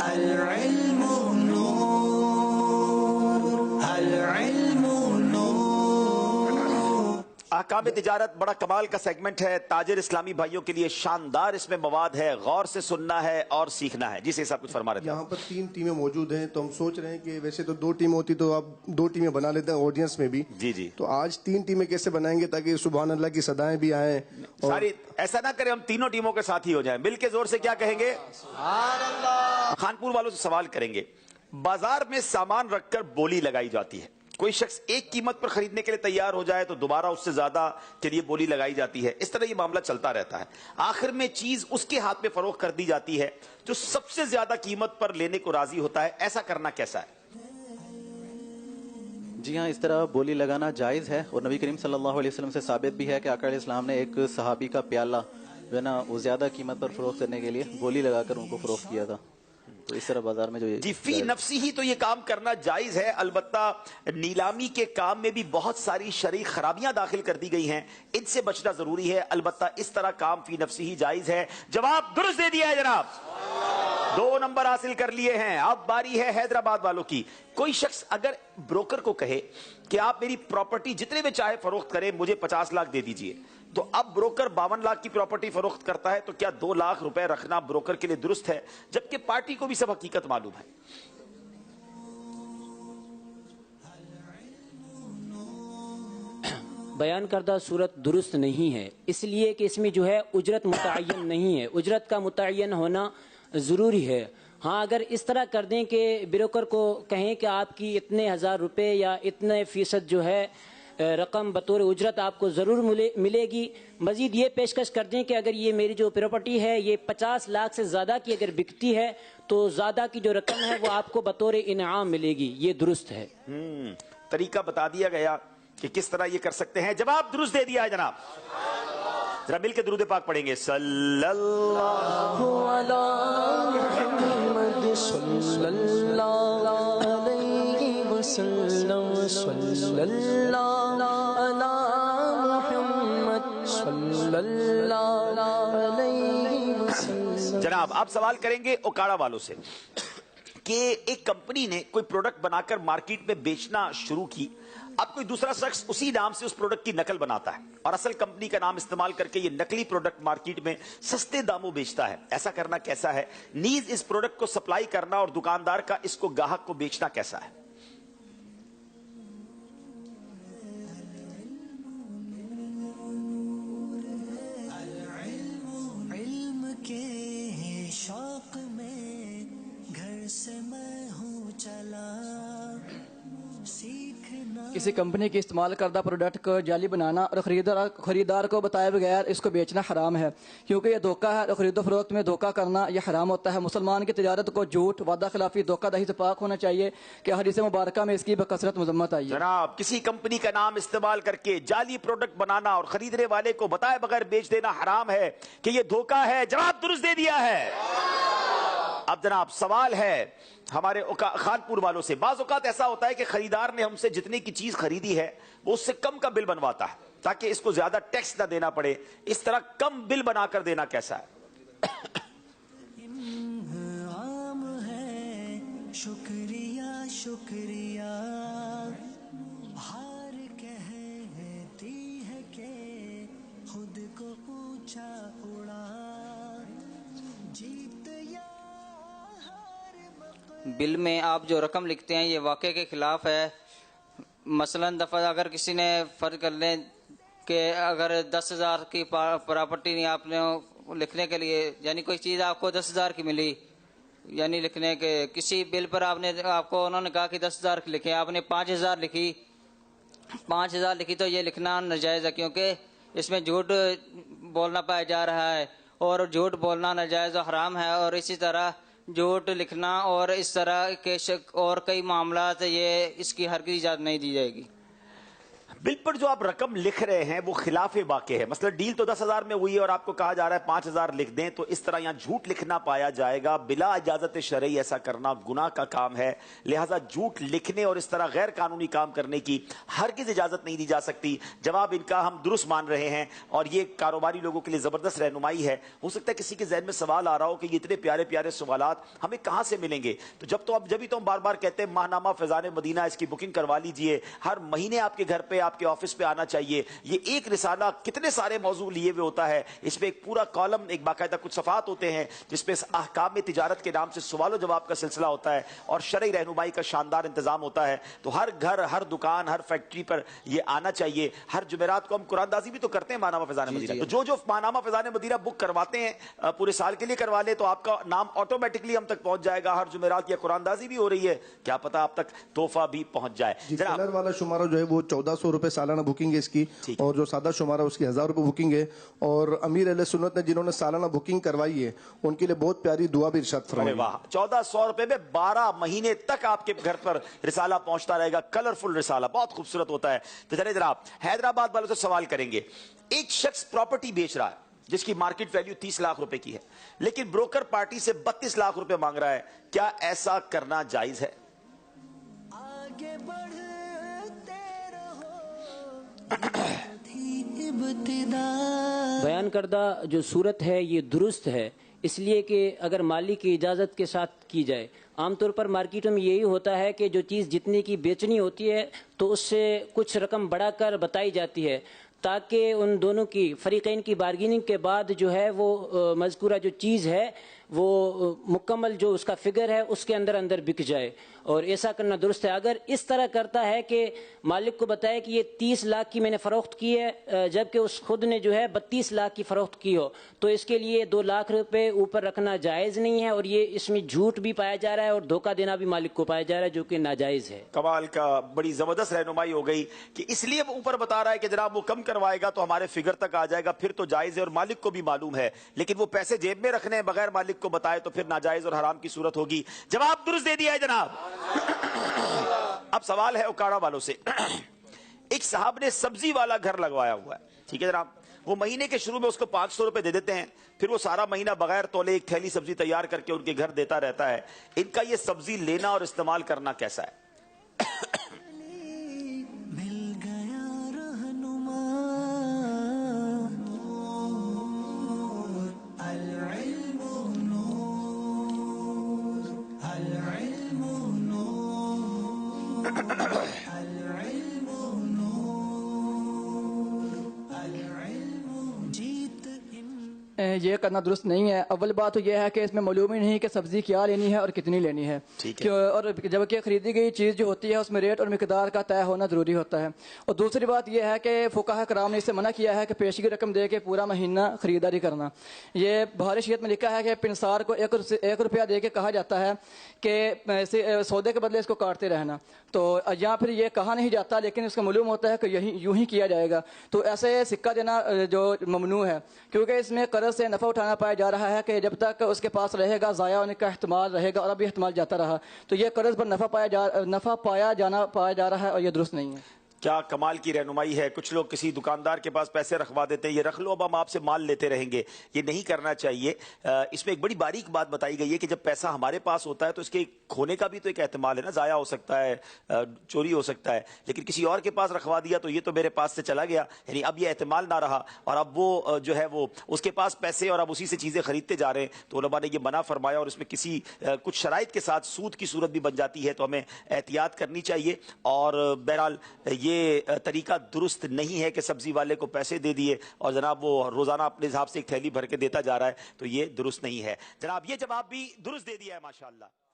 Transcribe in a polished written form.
العلم نور، العلم نور۔ احکام تجارت بڑا کمال کا سیگمنٹ ہے، تاجر اسلامی بھائیوں کے لیے شاندار اس میں مواد ہے، غور سے سننا ہے اور سیکھنا ہے۔ جی صاحب کچھ فرما رہے تھے۔ یہاں پر 3 ٹیمیں موجود ہیں، تو ہم سوچ رہے ہیں کہ ویسے تو 2 ٹیم ہوتی تو آپ 2 ٹیمیں بنا لیتے ہیں آڈینس میں بھی۔ جی جی، تو آج 3 ٹیمیں کیسے بنائیں گے تاکہ سبحان اللہ کی صدائیں بھی آئیں؟ ساری ایسا نہ کریں ہم تینوں ٹیموں کے ساتھ ہی ہو جائیں، مل کے زور سے کیا کہیں گے؟ سبحان اللہ۔ خانپور والوں سے سوال کریں گے، بازار میں سامان رکھ کر بولی لگائی جاتی ہے، کوئی شخص ایک قیمت پر خریدنے کے لیے تیار ہو جائے تو دوبارہ اس سے زیادہ کے لیے بولی لگائی جاتی ہے، اس طرح یہ معاملہ چلتا رہتا ہے، آخر میں چیز اس کے ہاتھ میں فروخت کر دی جاتی ہے جو سب سے زیادہ قیمت پر لینے کو راضی ہوتا ہے۔ ایسا کرنا کیسا ہے؟ جی ہاں، اس طرح بولی لگانا جائز ہے، اور نبی کریم صلی اللہ علیہ وسلم سے ثابت بھی ہے کہ آقا علیہ السلام نے ایک صحابی کا پیالہ جو ہے نا وہ زیادہ قیمت پر فروخت کرنے کے لیے بولی لگا کر ان کو فروخت کیا تھا۔ تو اس طرح بازار میں جو جی فی نفسی ہی تو یہ کام کرنا جائز ہے، البتہ نیلامی کے کام میں بھی بہت ساری شرعی خرابیاں داخل کر دی گئی ہیں، ان سے بچنا ضروری ہے، البتہ اس طرح کام فی نفسی ہی جائز ہے۔ جواب درست دے دیا ہے جناب، 2 نمبر حاصل کر لیے ہیں۔ اب باری ہے حیدرآباد والوں کی۔ کوئی شخص اگر بروکر کو کہے کہ آپ میری پراپرٹی جتنے میں چاہے فروخت کریں، مجھے 50 لاکھ دے دیجئے، تو اب بروکر 52 لاکھ کی پراپرٹی فروخت کرتا ہے، تو کیا 2 لاکھ روپے رکھنا بروکر کے لیے درست ہے؟ جبکہ پارٹی کو بھی سب حقیقت معلوم ہے۔ بیان کردہ صورت درست نہیں ہے، اس لیے کہ اس میں جو ہے اجرت متعین نہیں ہے، اجرت کا متعین ہونا ضروری ہے۔ ہاں اگر اس طرح کر دیں کہ بروکر کو کہیں کہ آپ کی اتنے 1000 روپے یا اتنے فیصد جو ہے رقم بطور اجرت آپ کو ضرور ملے گی، مزید یہ پیشکش کر دیں کہ اگر یہ میری جو پراپرٹی ہے یہ 50 لاکھ سے زیادہ کی اگر بکتی ہے تو زیادہ کی جو رقم ہے وہ آپ کو بطور انعام ملے گی، یہ درست ہے۔ طریقہ بتا دیا گیا کہ کس طرح یہ کر سکتے ہیں، جواب درست دے دیا ہے جناب۔ ذرا مل کے درود پاک پڑھیں گے، صلی اللہ علی محمد صلی اللہ علیہ وسلم، صلی اللہ علی محمد صلی اللہ علیہ وسلم۔ جناب آپ سوال کریں گے اوکاڑا والوں سے کہ ایک کمپنی نے کوئی پروڈکٹ بنا کر مارکیٹ میں بیچنا شروع کی، اب کوئی دوسرا شخص اسی نام سے اس پروڈکٹ کی نقل بناتا ہے اور اصل کمپنی کا نام استعمال کر کے یہ نقلی پروڈکٹ مارکیٹ میں سستے داموں بیچتا ہے، ایسا کرنا کیسا ہے؟ نیز اس پروڈکٹ کو سپلائی کرنا اور دکاندار کا اس کو گاہک کو بیچنا کیسا ہے؟ علم کے شوق میں گھر سے میں ہوں چلا، سیکھنا۔ کسی کمپنی کی استعمال کردہ پروڈکٹ کو جعلی بنانا اور خریدار کو بتائے بغیر اس کو بیچنا حرام ہے، کیونکہ یہ دھوکہ ہے اور خرید و فروخت میں دھوکہ کرنا یہ حرام ہوتا ہے۔ مسلمان کی تجارت کو جھوٹ، وعدہ خلافی، دھوکہ دہی سے پاک ہونا چاہیے کہ حدیث مبارکہ میں اس کی بکثرت مذمت آئی ہے۔ جناب کسی کمپنی کا نام استعمال کر کے جعلی پروڈکٹ بنانا اور خریدنے والے کو بتائے بغیر بیچ دینا حرام ہے کہ یہ دھوکہ ہے، جواب درست دے دیا ہے۔ اب جناب سوال ہے ہمارے خانپور والوں سے، بعض اوقات ایسا ہوتا ہے کہ خریدار نے ہم سے جتنے کی چیز خریدی ہے وہ اس سے کم کا بل بنواتا ہے تاکہ اس کو زیادہ ٹیکس نہ دینا پڑے، اس طرح کم بل بنا کر دینا کیسا ہے؟ عام ہے شکریہ شکریہ، ہار کہتی ہے کہ خود کو اونچا اڑا، جیت یا بل میں آپ جو رقم لکھتے ہیں یہ واقعے کے خلاف ہے۔ مثلا دفعہ اگر کسی نے فرض کر لیں کہ اگر 10,000 کی پراپرٹی نہیں آپ نے لکھنے کے لیے، یعنی کوئی چیز آپ کو 10,000 کی ملی، یعنی لکھنے کے کسی بل پر آپ کو انہوں نے کہا کہ 10,000 کی لکھیں، آپ نے 5,000 لکھی، 5,000 لکھی تو یہ لکھنا ناجائز ہے، کیونکہ اس میں جھوٹ بولنا پایا جا رہا ہے اور جھوٹ بولنا ناجائز و حرام ہے، اور اسی طرح جھوٹ لکھنا اور اس طرح کے شک اور کئی معاملات یہ اس کی ہرگز اجازت نہیں دی جائے گی۔ बिल पर जो आप रकम लिख रहे हैं वो खिलाफ वाक़े है। मतलब डील तो 10,000 में हुई है और आपको कहा जा रहा है 5,000 लिख दें, तो इस तरह यहाँ झूठ लिखना पाया जाएगा। बिला इजाजत शरई ऐसा करना गुनाह का काम है, लिहाजा झूठ लिखने और इस तरह गैर कानूनी काम करने की हरगिज इजाजत नहीं दी जा सकती। जवाब इनका हम दुरुस्त मान रहे हैं और ये कारोबारी लोगों के लिए जबरदस्त रहनुमाई है। हो सकता है किसी के जहन में सवाल आ रहा हो कि ये इतने प्यारे प्यारे सवालात हमें कहां से मिलेंगे, तो जब भी तो हम बार बार कहते हैं माहनामा फैजान मदीना, इसकी बुकिंग करवा लीजिए, हर महीने आपके घर पे आपके ऑफिस पे आना चाहिए। ये एक रिसाला कितने सारे मौजू लिए हुए होता है, इसमें एक पूरा कॉलम, एक बाकायदा कुछ सफ़ात होते हैं जिसपे अहकाम में तिजारत के नाम से सवाल जवाब का सिलसिला होता है और शरई रहनुमाई का शानदार इंतजाम होता है। तो हर घर, हर दुकान, हर फैक्ट्री पर ये आना चाहिए। हर जुमेरात को हम कुरानदाजी भी तो करते हैं माहनामा फैजान मदीना, तो जो माहनामा फैजान मदीना बुक करवाते हैं पूरे साल के लिए करवा ले तो आपका नाम ऑटोमेटिकली हम तक पहुंच जाएगा। हर जुमेरात या कुरानदाजी भी हो रही है, क्या पता आप तक तोहफा भी पहुंच जाए। कलर वाला शुमारा जो है वो 1400 रुपए सालाना बुकिंग है इसकी, और जो सादा शुमारा उसकी 1000 रुपए बुकिंग है। और अमीर अहले सुन्नत ने जिन्होंने सालाना बुकिंग करवाई है उनके लिए बहुत प्यारी दुआ भी इरशाद फरमाई। वाह, 1400 रुपए में 12 महीने तक आपके घर पर रिसाला पहुंचता रहेगा। कलरफुल रिसाला बहुत खूबसूरत होता है। तो चलिए जनाब, हैदराबाद वालों से सवाल करेंगे। एक शख्स प्रॉपर्टी बेच रहा है जिसकी मार्केट वैल्यू 30 लाख रुपए की है, लेकिन ब्रोकर पार्टी से 32 लाख रुपए मांग रहा है, क्या ऐसा करना जायज है? आगे बढ़ते रहो इब्तिदा। बयान करदा जो सूरत है ये दुरुस्त है, इसलिए कि अगर मालिक की इजाज़त के साथ की जाए। आमतौर पर मार्केटों में यही होता है कि जो चीज़ जितने की बेचनी होती है तो उससे कुछ रकम बढ़ाकर बताई जाती है, ताकि उन दोनों की फरीकैन की बार्गेनिंग के बाद जो है वो मज़कूरा जो चीज़ है वो मुकम्मल जो उसका फिगर है उसके अंदर अंदर बिक जाए, और ऐसा करना दुरुस्त है। अगर इस तरह करता है कि मालिक को बताए कि ये 30 लाख की मैंने फ़रोख्त की है जबकि उस खुद ने जो है 32 लाख की फ़रोख्त की हो, तो इसके लिए 2 लाख रुपए ऊपर रखना जायज़ नहीं है, और ये इसमें झूठ भी पाया जा रहा है और धोखा देना भी मालिक को पाया जा रहा है, जो कि नाजायज़ है। कमाल का, बड़ी ज़बरदस्त रहनुमाई हो गई कि इसलिए वो ऊपर बता रहा है कि जनाब वो कम करवाएगा तो हमारे फिगर तक आ जाएगा, फिर तो जायज़ है और मालिक को भी मालूम है, लेकिन वो पैसे जेब में रखने बगैर मालिक को बताए तो फिर नाजायज और हराम की सूरत होगी। जवाब दुरुस्त दे दिया है जनाब। अब सवाल है उकाड़ा वालों से। एक साहब ने सब्जी वाला घर लगवाया हुआ है, ठीक है जनाब, वो महीने के शुरू में उसको 500 रुपए दे देते हैं, फिर वो सारा महीना बगैर तोले एक थैली सब्जी तैयार करके उनके घर देता रहता है। इनका ये सब्जी लेना और इस्तेमाल करना कैसा है? मिल गया रहनुमा ये करना दुरुस्त नहीं है। अव्वल बात तो यह है कि इसमें मालूम ही नहीं कि सब्जी क्या लेनी है और कितनी लेनी है, और जबकि खरीदी गई चीज़ जो होती है उसमें रेट और मिकदार का तय होना ज़रूरी होता है। और दूसरी बात यह है कि फुकाहा कराम ने इससे मना किया है कि पेशगी रकम दे के पूरा महीना खरीदारी करना। ये बुखारी शरीयत में लिखा है कि पिनसार को 1 रुपया दे के कहा जाता है कि सौदे के बदले इसको काटते रहना, तो यहाँ फिर ये कहा नहीं जाता, लेकिन उसका मालूम होता है कि यूं ही किया जाएगा। तो ऐसे सिक्का देना जो ममनू है, क्योंकि इसमें कर्ज से नफ़ा उठाना पाया जा रहा है कि जब तक उसके पास रहेगा ज़ाया होने का एहतमाल रहेगा, और अभी एहतमाल जाता रहा, तो ये कर्ज पर नफ़ा पाया जा रहा है, और ये दुरुस्त नहीं है। क्या कमाल की रहनुमाई है। कुछ लोग किसी दुकानदार के पास पैसे रखवा देते हैं, ये रख लो अब हम आपसे माल लेते रहेंगे, ये नहीं करना चाहिए। इसमें एक बड़ी बारीक बात बताई गई है कि जब पैसा हमारे पास होता है तो इसके खोने का भी तो एक एहतमाल है ना, ज़ाया हो सकता है, चोरी हो सकता है, लेकिन किसी और के पास रखवा दिया तो ये तो मेरे पास से चला गया, यानी अब ये एहतमाल ना रहा, और अब वो जो है वो उसके पास पैसे और अब उसी से चीज़ें खरीदते जा रहे हैं। तो उलमा ने ये मना फरमाया, और इसमें किसी कुछ शराइत के साथ सूद की सूरत भी बन जाती है, तो हमें एहतियात करनी चाहिए। और बहरहाल ये तरीका दुरुस्त नहीं है कि सब्जी वाले को पैसे दे दिए और जनाब वो रोजाना अपने हिसाब से एक थैली भर के देता जा रहा है, तो ये दुरुस्त नहीं है जनाब। ये जवाब भी दुरुस्त दे दिया है माशाअल्लाह।